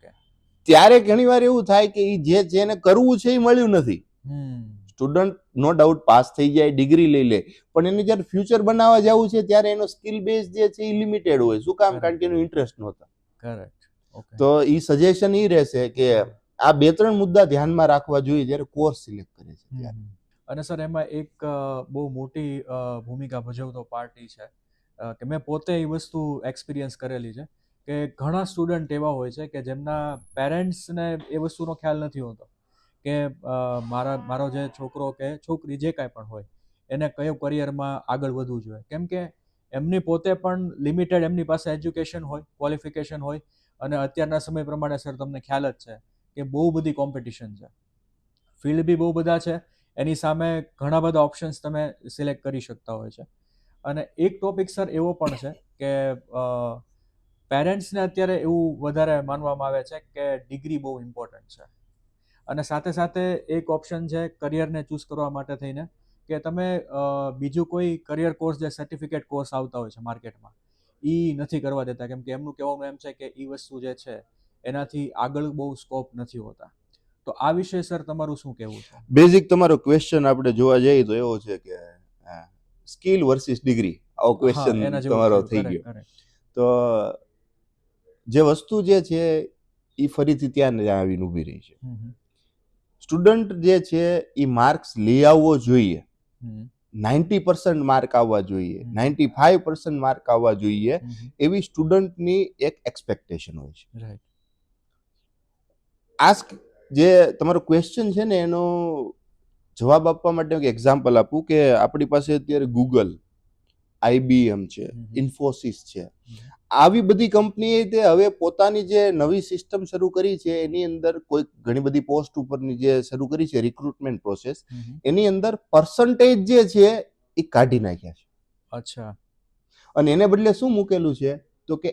ત્યારે ઘણીવાર એવું થાય કે એ જેને કરવું છે એ મળ્યું નથી. સ્ટુડન્ટ નો ડાઉટ પાસ થઈ જાય, ડિગ્રી લઈ લે, પણ એને જ્યારે ફ્યુચર બનાવવા જવું છે ત્યારે એનો સ્કિલ બેઝ જે છે એ લિમિટેડ હોય. શું કામ? કારણ કે એનો ઇન્ટરેસ્ટ નહોતો. કરેક્ટ. તો એ સજેશન એ રહેશે કે આ 2-3 મુદ્દા ધ્યાનમાં રાખવા જોઈએ જ્યારે કોર્સ સિલેક્ટ કરે છે ત્યારે. અને સર એમાં એક બહુ મોટી ભૂમિકા ભજવતો પાર્ટી છે કે મેં પોતે એ વસ્તુ એક્સપિરિયન્સ કરેલી છે કે ઘણા સ્ટુડન્ટ એવા હોય છે કે જેમના પેરેન્ટ્સને એ વસ્તુનો ખ્યાલ નથી હોતો કે મારો જે છોકરો કે છોકરી જે કાંઈ પણ હોય એને કયો કરિયરમાં આગળ વધવું જોઈએ. કેમ કે એમની પોતે પણ લિમિટેડ એમની પાસે એજ્યુકેશન હોય, ક્વોલિફિકેશન હોય અને અત્યારના સમય પ્રમાણે સર તમને ખ્યાલ જ છે કે બહુ બધી કોમ્પિટિશન છે, ફિલ્ડ બી બહુ બધા છે, એની સામે ઘણા બધા ઓપ્શન્સ તમે સિલેક્ટ કરી શકતા હોય છે. અને એક ટોપિક સર એવો પણ છે કે પેરેન્ટ્સને અત્યારે એવું વધારે માનવામાં આવે છે કે ડિગ્રી બહુ ઇમ્પોર્ટન્ટ છે અને સાથે સાથે એક ઓપ્શન છે કરિયરને ચૂઝ કરવા માટે થઈને કે તમે બીજું કોઈ કરિયર કોર્સ જે સર્ટિફિકેટ કોર્સ આવતા હોય છે માર્કેટમાં એ નથી કરવા દેતા કેમ કે એમનું કહેવાનું એમ છે કે એ વસ્તુ જે છે એનાથી આગળ બહુ સ્કોપ નથી હોતા. તો આ વિશે સર તમારું શું કહેવું છે? બેઝિક તમારો ક્વેશ્ચન આપણે જોવા જઈએ તો એવો છે કે સ્કિલ વર્સિસ ડિગ્રી, આવો ક્વેશ્ચન તમારો થઈ ગયો. તો જે વસ્તુ જે છે એ ફરીથી ત્યાં આવીને ઊભી રહી છે. સ્ટુડન્ટ જે છે એ માર્ક્સ લઈ આવવો જોઈએ, 90% માર્ક આવવા જોઈએ, 95% માર્ક આવવા જોઈએ, એવી સ્ટુડન્ટની એક એક્સપેક્ટેશન હોય છે. આસ્ક જે તમારો ક્વેશ્ચન છે ને એનો જવાબ આપવા માટે એક એક્ઝામ્પલ આપું કે આપણી પાસે અત્યારે ગૂગલ IBM છે, હમ. ઇન્ફોસિસ છે, હમ. આવી બધી કંપનીએ તે હવે પોતાની જે નવી સિસ્ટમ શરૂ કરી છે એની અંદર કોઈ ઘણી બધી પોસ્ટ ઉપરની જે શરૂ કરી છે રિક્રુટમેન્ટ પ્રોસેસ, હમ. એની અંદર પર્સન્ટેજ જે છે એ કાઢી નાખ્યા છે. અચ્છા. અને એને બદલે શું મૂકેલું છે તો કે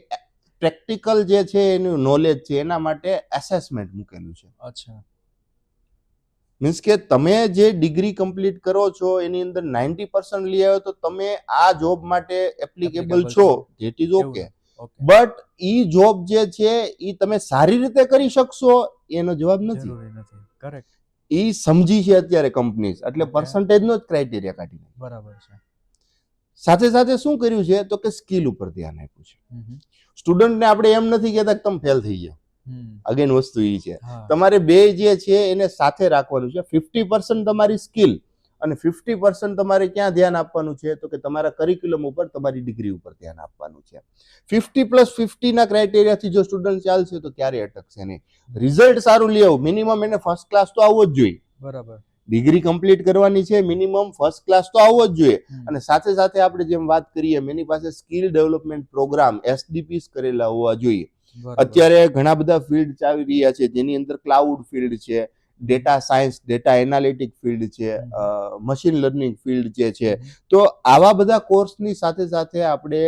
પ્રેક્ટિકલ જે છે એનું નોલેજ છે એના માટે એસેસમેન્ટ મૂકેલું છે. અચ્છા. મીન્સ કે તમે જે ડિગ્રી કમ્પ્લીટ કરો છો એની અંદર 90% લઈ આવ્યો તો તમે આ જોબ માટે એપ્લિકેબલ છો, that is okay. Okay. But E job જે છે ઈ તમે સારી રીતે કરી શકશો એનો જવાબ નથી. જરૂરી નથી. કરેક્ટ. ઈ સમજી છે અત્યારે કંપનીઝ, એટલે Okay. પર્સન્ટેજનો જ ક્રાઇટેરિયા કાઢી નાખ્યો. બરાબર છે. સાથે સાથે શું કર્યું છે તો કે સ્કિલ ઉપર ધ્યાન આપ્યું છે. હમ. સ્ટુડન્ટને આપણે એમ નથી કહેતા કે તમે ફેલ થઈ જાઓ. હમ. અગેન વસ્તુ ઈ છે હા. તમારે બે જે છે એને સાથે રાખવાનું છે. 50% તમારી સ્કિલ અને 50% તમારે ક્યાં ધ્યાન આપવાનું છે તો કે તમારા કરિક્યુલમ ઉપર, તમારી ડિગ્રી ઉપર ધ્યાન આપવાનું છે. 50+50 ના ક્રાઇટેરિયાથી જો સ્ટુડન્ટ ચાલશે તો ક્યારે અટકશે નહીં. રિઝલ્ટ સારું લઈ આવું, મિનિમમ એને ફર્સ્ટ ક્લાસ તો આવવો જ જોઈએ. બરાબર. ડિગ્રી કમ્પ્લીટ કરવાની છે, મિનિમમ ફર્સ્ટ ક્લાસ તો આવવો જ જોઈએ. અને સાથે સાથે આપણે જેમ વાત કરીએ એની પાસે સ્કિલ ડેવલપમેન્ટ પ્રોગ્રામ SDPs કરેલા હોવા જોઈએ. અત્યારે ઘણા બધા ફિલ્ડ ચાલી રહ્યા છે જેની અંદર ક્લાઉડ ફિલ્ડ છે, data science, data analytic field છે, મશીન લર્નિંગ ફિલ્ડ જે છે. તો આવા બધા કોર્સની સાથે સાથે આપણે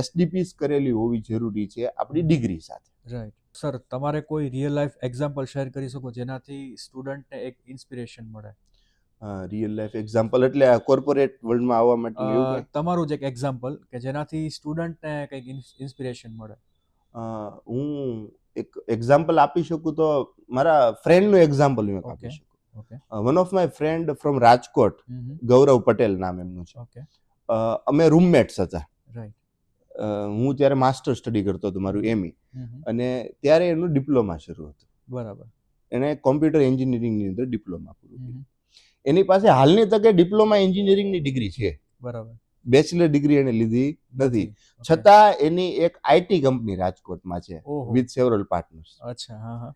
SDPs કરેલી હોવી જરૂરી છે આપણી ડિગ્રી સાથે. રાઈટ. સર, તમારે કોઈ રિયલ લાઈફ એક્ઝામ્પલ શેર કરી શકો જેનાથી સ્ટુડન્ટને એક ઇન્સ્પિરેશન મળે? રિયલ લાઈફ એક્ઝામ્પલ એટલે કોર્પોરેટ વર્લ્ડમાં આવવા માટે એવું કંઈ? તમારું જ એક એક્ઝામ્પલ કે જેનાથી સ્ટુડન્ટને કંઈક ઇન્સ્પિરેશન મળે. હું એક એક્ઝામ્પલ આપી શકું તો મારા ફ્રેન્ડનું એક્ઝામ્પલ હું આપી શકું. Okay. One of my friend from Rajkot, Gaurav Patel નામ એમનું છે. ઓકે. અમે રૂમમેટ્સ હતા. રાઈટ. હું ત્યારે માસ્ટર સ્ટડી કરતો હતો, મારું ME, અને ત્યારે એનું ડિપ્લોમા શરૂ હતું. બરાબર. એને કોમ્પ્યુટર એન્જિનિયરિંગની અંદર ડિપ્લોમા પૂરું કર્યું. એની પાસે હાલની તકે ડિપ્લોમા એન્જિનિયરિંગની ડિગ્રી છે. બરાબર. બેચલર ડિગ્રી એને લીધી નથી. છતાં એની એક IT કંપની રાજકોટમાં છે વિથ સેવરલ પાર્ટનર્સ. અચ્છા. હા હા.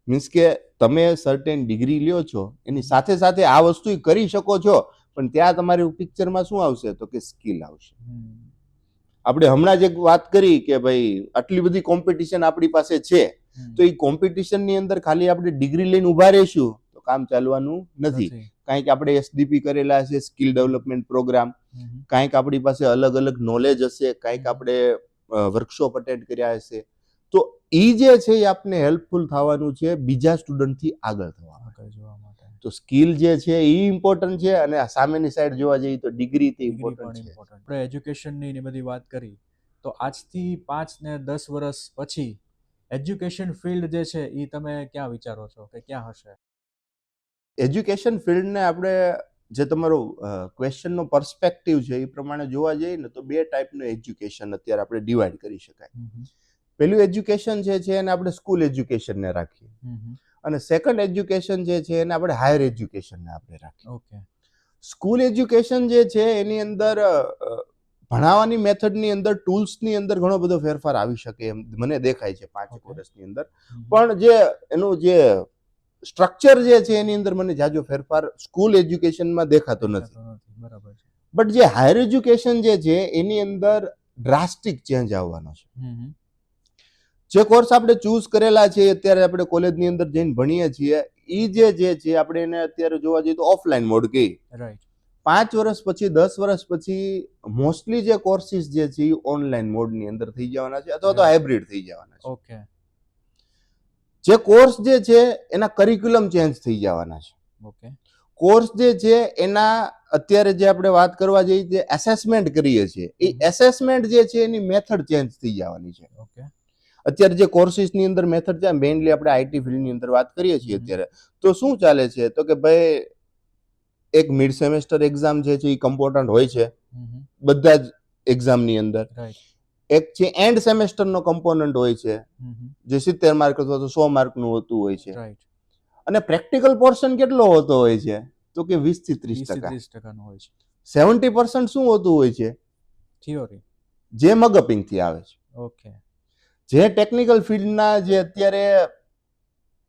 મીન્સ કે તમે સર્ટેન ડિગ્રી લ્યો છો એની સાથે સાથે આ વસ્તુ કરી શકો છો, પણ ત્યાં તમારી પિક્ચરમાં શું આવશે તો કે સ્કિલ આવશે. આપણે હમણાં જ એક વાત કરી કે ભાઈ આટલી બધી કોમ્પિટિશન આપણી પાસે છે, તો એ કોમ્પિટિશનની અંદર ખાલી આપણે ડિગ્રી લઈને ઊભા રહીશું તો કામ ચાલવાનું નથી. કાંઈક આપણે SDP કરેલા હશે, સ્કિલ ડેવલપમેન્ટ પ્રોગ્રામ, કાંઈક આપણી પાસે અલગ અલગ નોલેજ હશે, કાંઈક આપણે વર્કશોપ અટેન્ડ કર્યા હશે, તો એ જે છે એ આપને હેલ્પફુલ થવાનું છે બીજા સ્ટુડન્ટથી આગળ થવા માટે. તો સ્કિલ જે છે એ ઇમ્પોર્ટન્ટ છે, અને સામેની સાઈડ જોવા જઈએ તો ડિગ્રી તે ઇમ્પોર્ટન્ટ છે. આપણે એજ્યુકેશનની ને બધી વાત કરી, તો આજથી 5 ને 10 વર્ષ પછી એજ્યુકેશન ફિલ્ડ જે છે એ તમે ક્યાં વિચારો છો કે ક્યાં હશે? એજ્યુકેશન ફિલ્ડને આપણે જે તમારો ક્વેશ્ચનનો પર્સપેક્ટિવ છે એ પ્રમાણે જોવા જઈએ ને તો બે ટાઈપનું એજ્યુકેશન અત્યારે આપણે ડિવાઈડ કરી શકાય. પેલું એજ્યુકેશન જે છે એને આપણે સ્કૂલ એજ્યુકેશનને રાખીએ, અને સેકન્ડ એજ્યુકેશન જે છે એને આપણે હાયર એજ્યુકેશનને આપણે રાખીએ. ઓકે. સ્કૂલ એજ્યુકેશન જે છે એની અંદર ભણાવવાની મેથડની અંદર, ટૂલ્સની અંદર ઘણો બધો ફેરફાર આવી શકે એમ મને દેખાય છે 5 વર્ષની અંદર. પણ જે એનું જે સ્ટ્રક્ચર જે છે એની અંદર મને જાજો ફેરફાર સ્કૂલ એજ્યુકેશનમાં દેખાતો નથી. બરાબર છે. બટ જે હાયર એજ્યુકેશન જે છે એની અંદર ડ્રાસ્ટિક ચેન્જ આવવાનો છે. જે કોર્સ આપણે ચૂઝ કરેલા છે અત્યારે આપણે કોલેજની અંદર જઈને ભણીએ છીએ, એ જે છે આપણે એને અત્યારે જોવા જઈએ તો ઓફલાઈન મોડ કહીએ. રાઈટ. 5 વર્ષ પછી, 10 વર્ષ પછી મોસ્ટલી જે કોર્સિસ જે છે એ ઓનલાઈન મોડની અંદર થઈ જવાના છે અથવા તો હાઇબ્રિડ થઈ જવાના છે. ઓકે. જે કોર્સ જે છે એના કરિક્યુલમ ચેન્જ થઈ જવાના છે. ઓકે. કોર્સ જે છે એના અત્યારે જે આપણે વાત કરવા જઈએ જે એસેસમેન્ટ કરીએ છીએ એ એસેસમેન્ટ જે છે એની મેથડ ચેન્જ થઈ જવાની છે. ઓકે. અત્યારે જે કોર્સિસની અંદર મેથડ છે, મેઇનલી આપણે IT ફિલ્ડની અંદર વાત કરીએ છીએ અત્યારે, તો શું ચાલે છે તો કે ભાઈ એક મિડ સેમેસ્ટર એક્ઝામ જે છે એ કમ્પોર્ટન્ટ હોય છે બધા જ એક્ઝામની અંદર. એક છે એન્ડ સેમેસ્ટરનો કમ્પોનન્ટ હોય છે જે 70 માર્ક અથવા તો 100 માર્કનું હોતું હોય છે. અને પ્રેક્ટિકલ પોર્શન કેટલો હોતો હોય છે તો કે 20 થી 30% હોય છે. 70% શું હોતું હોય છે? થિયરી, જે મગઅપિંગ થી આવે છે. ઓકે. જે ટેકનિકલ ફિલ્ડના જે અત્યારે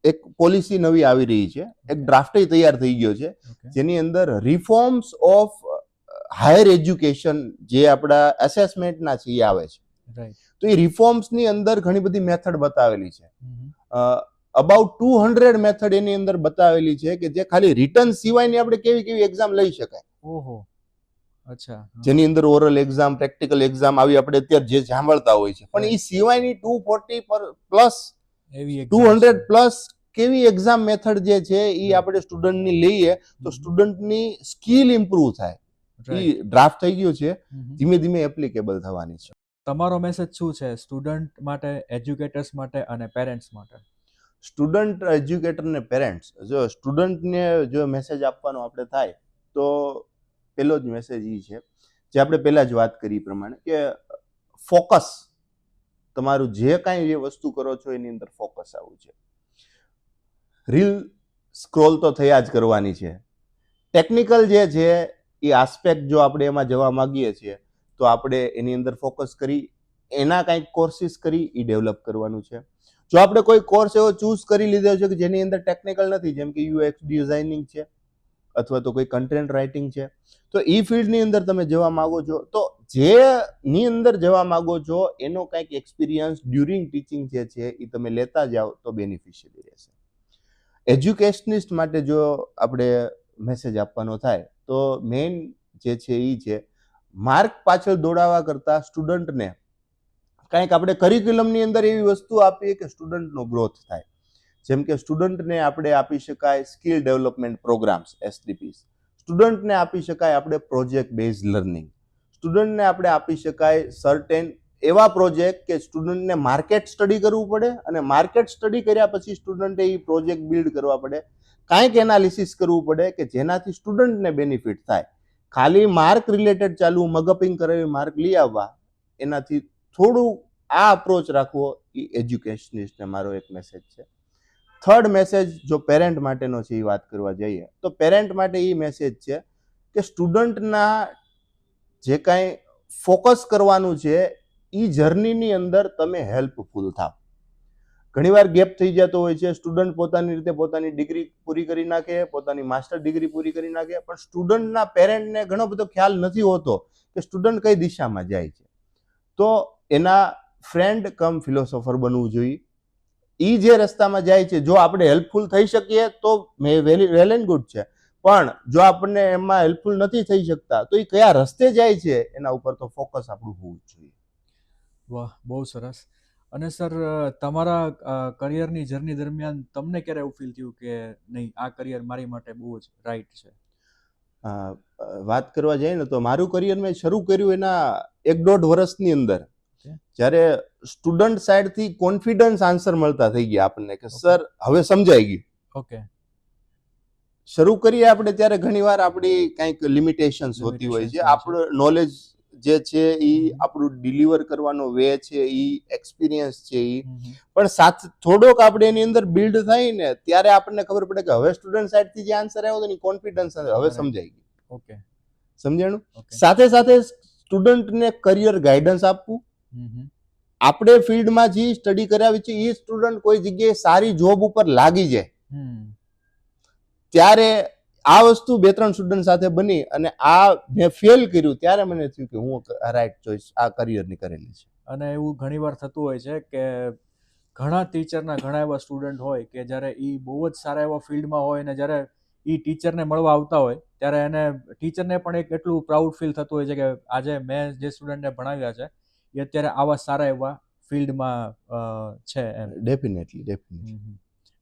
એક પોલિસી નવી આવી રહી છે, એક ડ્રાફ્ટ તૈયાર થઈ ગયો છે જેની અંદર રિફોર્મ્સ ઓફ હાયર એજ્યુકેશન જે આપણા એસેસમેન્ટના છે એ આવે છે. રાઈટ. તો એ રિફોર્મ્સની અંદર ઘણી બધી મેથડ બતાવેલી છે. અબાઉટ 200 મેથડ એની અંદર બતાવેલી છે કે જે ખાલી રિટર્ન સિવાયની આપણે કેવી કેવી એક્ઝામ લઈ શકાય, ઓહો, અચ્છા. જેની અંદર ઓરલ એક્ઝામ, પ્રેક્ટિકલ એક્ઝામ આવી આપણે અત્યારે જે સાંભળતા હોય છે, પણ એ સિવાયની 240 પ્લસ એવી 200 પ્લસ કેવી એક્ઝામ મેથડ જે છે એ આપણે સ્ટુડન્ટની લઈએ તો સ્ટુડન્ટની સ્કિલ ઇમ્પ્રૂવ થાય. એ ડ્રાફ્ટ થઈ ગયું છે, ધીમે ધીમે એપ્લિકેબલ થવાની છે. તમારો મેસેજ શું છે સ્ટુડન્ટ માટે, એજ્યુકેટર્સ માટે અને પેરેન્ટ્સ માટે? સ્ટુડન્ટ, એજ્યુકેટર ને પેરેન્ટ્સ, જો સ્ટુડન્ટને જો મેસેજ આપવાનો આપણે થાય તો પહેલો જ મેસેજ એ છે જે આપણે પહેલા જ વાત કરી પ્રમાણે કે ફોકસ, તમારું જે કાંઈ જે વસ્તુ કરો છો એની અંદર ફોકસ આવવું છે. રીલ સ્ક્રોલ તો થયા જ કરવાની છે. ટેકનિકલ જે છે એ આસ્પેક્ટ જો આપણે એમાં જવા માંગીએ છીએ તો આપણે એની અંદર ફોકસ કરી એના કાંઈક કોર્સિસ કરી એ ડેવલપ કરવાનું છે. જો આપણે કોઈ કોર્સ એવો ચૂઝ કરી લીધો છે કે જેની અંદર ટેકનિકલ નથી, જેમ કે યુએક્સ ડિઝાઇનિંગ છે અથવા તો કોઈ કન્ટેન્ટ રાઇટિંગ છે, તો એ ફિલ્ડની અંદર તમે જવા માંગો છો તો જેની અંદર જવા માંગો છો એનો કંઈક એક્સપિરિયન્સ ડ્યુરિંગ ટીચિંગ જે છે એ તમે લેતા જાઓ તો બેનિફિશિયરી રહેશે. એજ્યુકેશનિસ્ટ માટે જો આપણે મેસેજ આપવાનો થાય તો મેઇન જે છે એ છે માર્ક પાછળ દોડાવા કરતાં સ્ટુડન્ટને કાંઈક આપણે કરિક્યુલમની અંદર એવી વસ્તુ આપીએ કે સ્ટુડન્ટનો ગ્રોથ થાય. જેમ કે સ્ટુડન્ટને આપણે આપી શકાય સ્કિલ ડેવલપમેન્ટ પ્રોગ્રામ્સ એસડીપીસ, સ્ટુડન્ટને આપી શકાય આપણે પ્રોજેક્ટ બેઝ લર્નિંગ, સ્ટુડન્ટને આપણે આપી શકાય સર્ટેન એવા પ્રોજેક્ટ કે સ્ટુડન્ટને માર્કેટ સ્ટડી કરવું પડે અને માર્કેટ સ્ટડી કર્યા પછી સ્ટુડન્ટે એ પ્રોજેક્ટ બિલ્ડ કરવા પડે, કાંઈક એનાલિસિસ કરવું પડે કે જેનાથી સ્ટુડન્ટને બેનિફિટ થાય. ખાલી માર્ક રિલેટેડ ચાલવું, મગઅપિંગ કરાવી માર્ક લઈ આવવા, એનાથી થોડું આ અપ્રોચ રાખવો એ એજ્યુકેશનિસ્ટને મારો એક મેસેજ છે. થર્ડ મેસેજ જો પેરેન્ટ માટેનો છે એ વાત કરવા જઈએ તો પેરેન્ટ માટે એ મેસેજ છે કે સ્ટુડન્ટના જે કાંઈ ફોકસ કરવાનું છે એ જર્નીની અંદર તમે હેલ્પફુલ થાવ. ઘણીવાર ગેપ થઈ જતો હોય છે, સ્ટુડન્ટ પોતાની રીતે પોતાની ડિગ્રી પૂરી કરી નાખે, પોતાની માસ્ટર ડિગ્રી પૂરી કરી નાખે, પણ સ્ટુડન્ટના પેરેન્ટને ઘણો બધો ખ્યાલ નથી હોતો કે સ્ટુડન્ટ કઈ દિશામાં જાય છે. તો એના ફ્રેન્ડ કમ ફિલોસોફર બનવું જોઈએ. એ જે રસ્તામાં જાય છે જો આપણે હેલ્પફુલ થઈ શકીએ તો વેલ એન્ડ ગુડ છે, પણ જો આપણને એમાં હેલ્પફુલ નથી થઈ શકતા તો એ કયા રસ્તે જાય છે એના ઉપર તો ફોકસ આપણું હોવું જોઈએ. વાહ, બહુ સરસ. અને સર, તમારા કરિયરની જર્ની દરમિયાન તમને ક્યારે એવું ફીલ થયું કે નહીં, આ કરિયર મારી માટે બહુ જ રાઈટ છે? વાત કરવા જઈએ ને તો મારું કરિયર મેં શરૂ કર્યું એના 1-1.5 વર્ષની અંદર, જ્યારે સ્ટુડન્ટ સાઈડથી કોન્ફિડન્સ આન્સર મળતા થઈ ગયા આપણને કે સર હવે સમજાઈ ગયું. ઓકે. શરૂ કરીએ આપણે ત્યારે ઘણીવાર આપણી કંઈક લિમિટેશન્સ હોતી હોય છે. આપણું નોલેજ જે છે એ આપણું ડિલિવર કરવાનો વે છે, એ એક્સપિરિયન્સ છે, એ પણ સાથે થોડોક આપણે એની અંદર બિલ્ડ થાય ને ત્યારે આપણને ખબર પડે કે હવે સ્ટુડન્ટ સાઈડથી જે આન્સર આવ્યો હતો ને કોન્ફિડન્સ હવે સમજાઈ ગયું. ઓકે, સમજાણું? સાથે સાથે સ્ટુડન્ટને કરિયર ગાઈડન્સ આપવું, આપણે ફિલ્ડમાં જે સ્ટડી કરાવી છે એ સ્ટુડન્ટ કોઈ જગ્યાએ સારી જોબ ઉપર લાગી જાય ત્યારે આ વસ્તુ 2-3 સ્ટુડન્ટ સાથે બની અને આ મેં ફેલ કર્યું ત્યારે મને થયું કે હું રાઈટ ચોઈસ આ કરિયરની કરેલી છે. અને એવું ઘણીવાર થતું હોય છે કે ઘણા ટીચરના ઘણા એવા સ્ટુડન્ટ હોય કે જ્યારે એ બહુ જ સારા એવા ફિલ્ડમાં હોય ને જ્યારે એ ટીચરને મળવા આવતા હોય ત્યારે એને ટીચરને પણ એક એટલું પ્રાઉડ ફીલ થતું હોય છે કે આજે મેં જે સ્ટુડન્ટને ભણાવ્યા છે એ અત્યારે આવા સારા એવા ફિલ્ડમાં છે એમ. ડેફિનેટલી.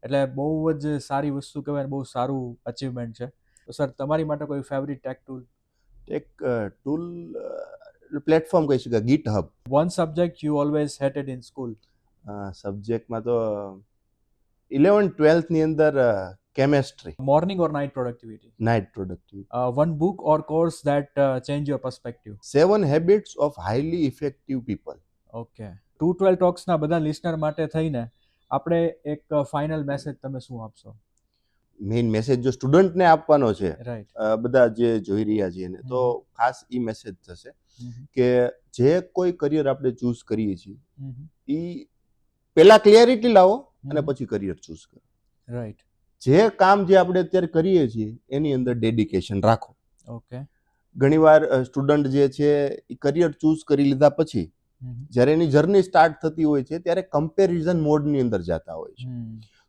એટલે બહુ જ સારી વસ્તુ કહેવાય, બહુ સારું અચીવમેન્ટ છે. તો સર, તમારી માટે કોઈ favourite tech tool? Tech tool platform કહી શકાય GitHub. One subject you always hated in school? સબ્જેક્ટમાં તો 11th-12th ની અંદર chemistry. Morning or night productivity? Night productivity. One book or course that change your perspective? 7 Habits of Highly Effective People. Okay. 212 ટોક્સના બધા listener માટે થઈને આપણે એક ફાઇનલ મેસેજ તમે શું આપશો? મેઇન મેસેજ જો સ્ટુડન્ટને આપવાનો છે, રાઈટ, બધા જે જોઈ રહ્યા છીએ ને, તો ખાસ એ મેસેજ થશે કે જે કોઈ કરિયર આપણે ચૂઝ કરીએ છીએ એ પહેલા ક્લિયરિટી લાવો અને પછી કરિયર ચૂઝ કરો. રાઈટ. જે કામ જે આપણે અત્યારે કરીએ છીએ એની અંદર ડેડિકેશન રાખો. ઓકે. ઘણીવાર સ્ટુડન્ટ જે છે એ કરિયર ચૂઝ કરી લીધા પછી જ્યારે એની જર્ની સ્ટાર્ટ થતી હોય છે ત્યારે કમ્પેરિઝન મોડની અંદર જતા હોય છે.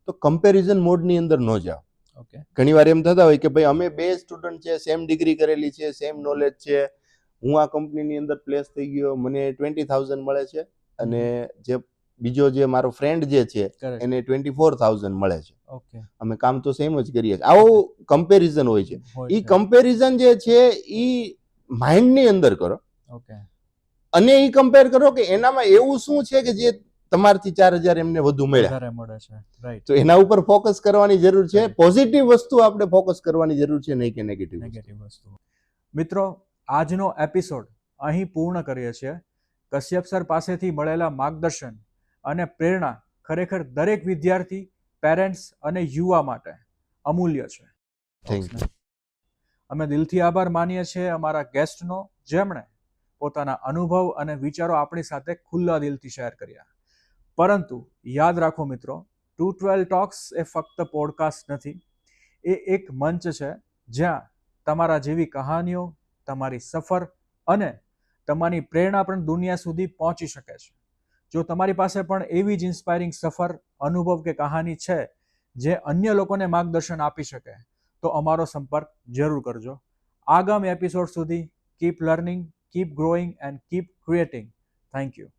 તો કમ્પેરિઝન મોડની અંદર ન જાઓ. ઓકે. ઘણીવાર એમ થતા હોય કે ભાઈ અમે બે સ્ટુડન્ટ છે, સેમ ડિગ્રી કરેલી છે, સેમ નોલેજ છે, હું આ કંપનીની અંદર પ્લેસ થઈ ગયો, મને 20,000 મળે છે અને જે બીજો જે મારો ફ્રેન્ડ જે છે એને 24,000 મળે છે. ઓકે. અમે કામ તો સેમ જ કરીએ છીએ. આવો કમ્પેરિઝન હોય છે. એ કમ્પેરિઝન જે છે એ માઇન્ડની અંદર કરો. ઓકે. અને એ કમ્પેર કરો કે એનામાં એવું શું છે કે જે તમારથી 4,000 એમને વધુ મળ્યા. મળે છે. રાઈટ. તો એના ઉપર ફોકસ કરવાની જરૂર છે. પોઝિટિવ વસ્તુ આપણે ફોકસ કરવાની જરૂર છે, નહીં કે નેગેટિવ વસ્તુ. મિત્રો, આજનો એપિસોડ અહીં પૂર્ણ કરીએ છીએ. કશ્યપ સર પાસેથી મળેલા માર્ગદર્શન અને પ્રેરણા ખરેખર દરેક વિદ્યાર્થી, પેરેન્ટ્સ અને યુવા માટે અમૂલ્ય છે. Thank you. અમે દિલથી આભાર માનીએ છીએ અમારા ગેસ્ટનો, જેમણે પોતાના અનુભવ અને વિચારો આપણી સાથે ખુલ્લા દિલથી શેર કર્યા. પરંતુ યાદ રાખો મિત્રો, 212 ટોક્સ એ ફક્ત પોડકાસ્ટ નથી, એ એક મંચ છે જ્યાં તમારા જેવી કહાનીઓ, તમારી સફર અને તમારી પ્રેરણા પણ દુનિયા સુધી પહોંચી શકે છે. જો તમારી પાસે પણ એવી જ ઇન્સ્પાયરિંગ સફર, અનુભવ કે કહાની છે જે અન્ય લોકોને માર્ગદર્શન આપી શકે, તો અમારો સંપર્ક જરૂર કરજો. આગામી એપિસોડ સુધી keep learning, keep growing and keep creating. Thank you.